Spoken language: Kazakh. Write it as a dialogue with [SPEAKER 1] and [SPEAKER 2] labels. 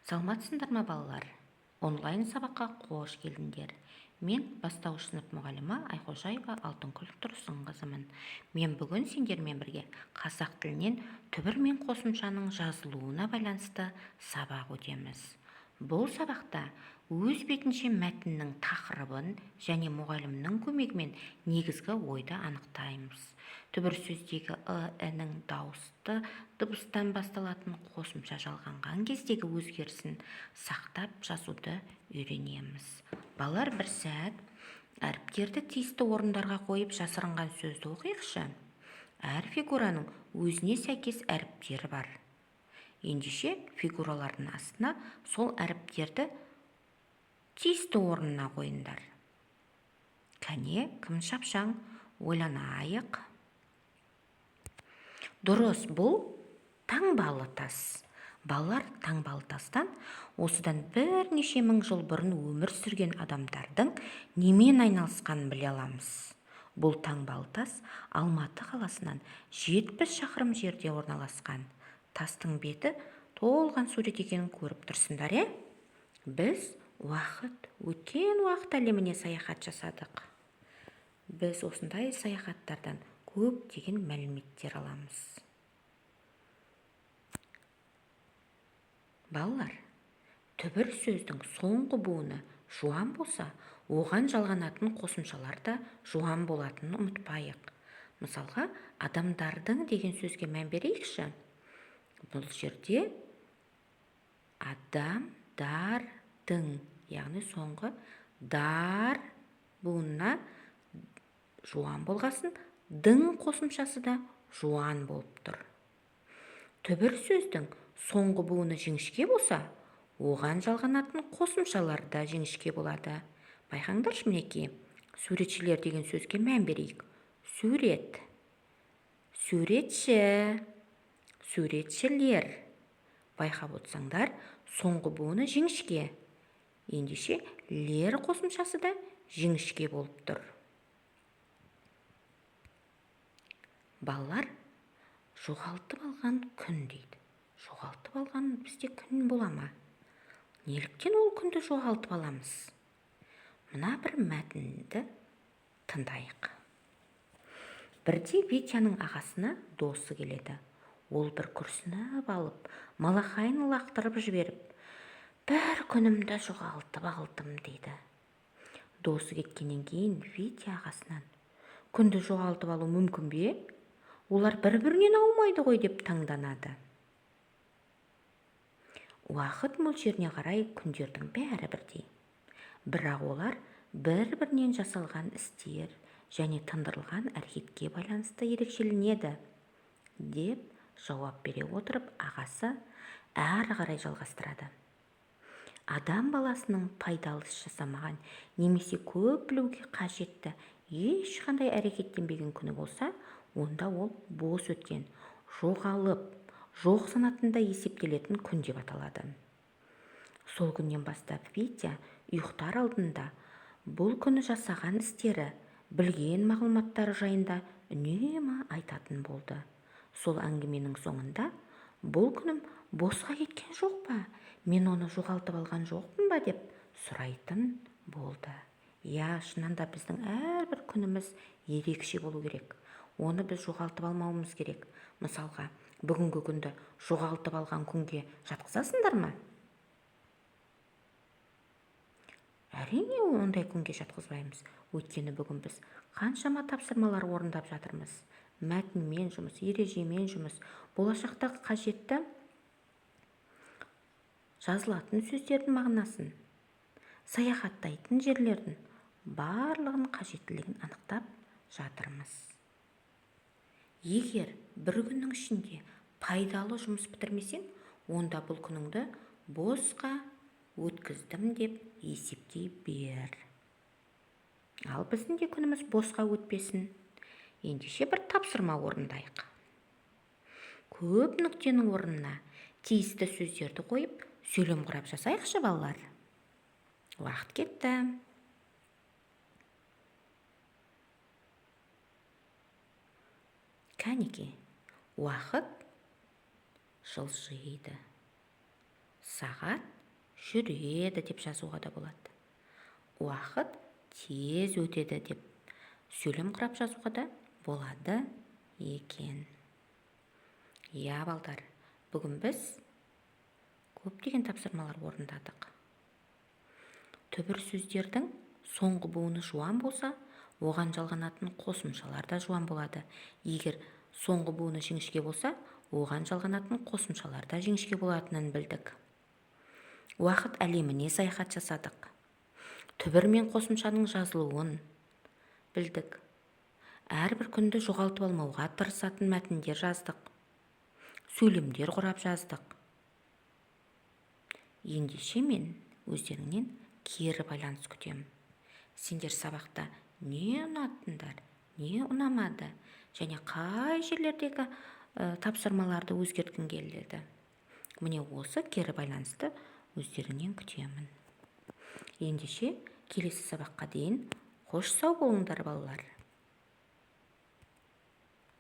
[SPEAKER 1] Саламатсыңдар ма балалар? Онлайн сабаққа қош келдіңдер. Мен бастауыш сынып мұғалімі Айхожаева Алтынкүл Тұрсынқызымын. Мен бүгін сендермен бірге қазақ тілінен түбір мен қосымшаның жазылуына байланысты сабақ өтеміз. Бұл сабақта өз бетінше мәтіннің тақырыбын және мұғалімнің көмегімен негізгі ойды анықтаймыз. Түбір сөздегі ы-ның дауысты дыбыстан басталатын қосымша жалғанған кездегі өзгерісін сақтап жазуды үйренеміз. Балалар, бір сәт әріптерді тиісті орындарға қойып жасырынған сөзді оқиықшы. Әр фигураның өзіне сәйкес әріптері бар. Ендеше фигуралардың астына сол әріптерді тиісті орнына қойыңдар. Кәне, кім шапшаң, ойланайық. Дұрыс, бұл таңбалы тас. Балалар, таңбалы тастан осыдан бірнеше мың жыл бұрын өмір сүрген адамдардың немен айналысқанын біле аламыз. Бұл таңбалы тас Алматы қаласынан 70 шақырым жерде орналасқан. Тастың беті толған сурет екенін көріп тұрсыңдар, Біз өткен уақыт әлеміне саяхат жасадық. Біз осындай саяхаттардан көптеген мәліметтер аламыз. Балалар, түбір сөздің соңғы буыны жуан болса, оған жалғанатын қосымшалар да жуан болатынын ұмытпайық. Мысалға, адамдардың деген сөзге мән берейікші. Бұл жерде адамдардың, яғни соңғы дар буынына жуан болғасын, дың қосымшасы да жуан болып тұр. Түбір сөздің соңғы буыны жіңішке болса, оған жалғанатын қосымшалар да жіңішке болады. Байқаңдаршы, мінекей, суретшілер деген сөзге мән берейік. Сурет, суретші, суретшілер. Байқап отырсаңдар, соңғы буыны жіңішке. Ендеше лер қосымшасы да жіңішке болып тұр. Балалар, жоғалтып алған күн дейді. Жоғалтып алған бізде күн бола ма? Неліктен ол күнді жоғалтып аламыз? Мына бір мәтінді тыңдайық. Бірде Витяның ағасына досы келеді. Ол бір күрсініп алып, малақайын лақтырып жіберіп, бір күнімді жоғалтып алдым дейді. Досы кеткеннен кейін Витя ағасынан: күнді жоғалтып алу мүмкін бе? Олар бір-бірінен аумайды ғой деп таңданады. Уақыт мөлшеріне қарай күндердің бәрі бірдей. Бірақ олар бір-бірінен жасалған істер және тындырылған әрекетке байланысты ерекшеленеді, деп жауап бере отырып, ағасы әрі қарай жалғастырады. Адам баласының пайдалы іс жасамаған немесе көп білуге қажетті ешқандай әрекеттенбеген күні болса, онда ол бос өткен, жоғалып, жоқ санатында есептелетін күн деп аталады. Сол күннен бастап Витя ұйықтар алдында бұл күні жасаған істері, білген мағлұматтары жайында үнемі айтатын болды. Сол әңгіменің соңында: бұл күнім босқа кеткен жоқ па? Мен оны жоғалтып алған жоқпын ба? Деп сұрайтын болды. Шынында біздің әрбір күніміз ерекше болу керек. Оны біз жоғалтып алмауымыз керек. Мысалға, бүгінгі күнді жоғалтып алған күнге жатқызасыңдар ма? Әрине, ондай күнге жатқызбаймыз. Өйткені бүгін біз қаншама тапсырмалар орындап жатырмыз. Мәтінмен жұмыс, ережемен жұмыс, болашақтағы қажетті жазылатын сөздердің мағынасын, саяхаттайтын жерлердің барлығын қажеттілігін анықтап жатырмыз. Егер бір күннің ішінде пайдалы жұмыс бітірмесең, онда бұл күніңді босқа өткіздім деп есептей бер. Ал біздің де күніміз босқа өтпесін. Ендеше бір тапсырма орындайық. Көп нүктенің орнына тиісті сөздерді қойып, сөйлем құрап жасайықшы, балалар. Уақыт кетті. Кәнеке, уақыт жылжиды. Сағат жүреді деп жазуға да болады. Уақыт тез өтеді деп сөйлем құрап жазуға да болады екен. Иә, балдар, бүгін біз көптеген тапсырмалар орындадық. Түбір сөздердің соңғы буыны жуан болса, оған жалғанатын қосымшалар да жуан болады. Егер соңғы буыны жіңішке болса, оған жалғанатын қосымшалар да жіңішке болатынын білдік. Уақыт әлеміне саяхат жасадық. Түбір мен қосымшаның жазылуын білдік. Әрбір күнді жоғалтып алмауға тырысатын мәтіндер жаздық. Сөйлемдер құрап жаздық. Ендеше мен өздеріңнен кері байланыс күтемін. Сендер сабақта не ұнаттыңдар, не ұнамады, және қай жерлердегі тапсырмаларды өзгерткің келеді. Міне осы кері байланысты өздеріңнен күтемін. Ендеше келесі сабаққа дейін қош сау болыңдар балалар.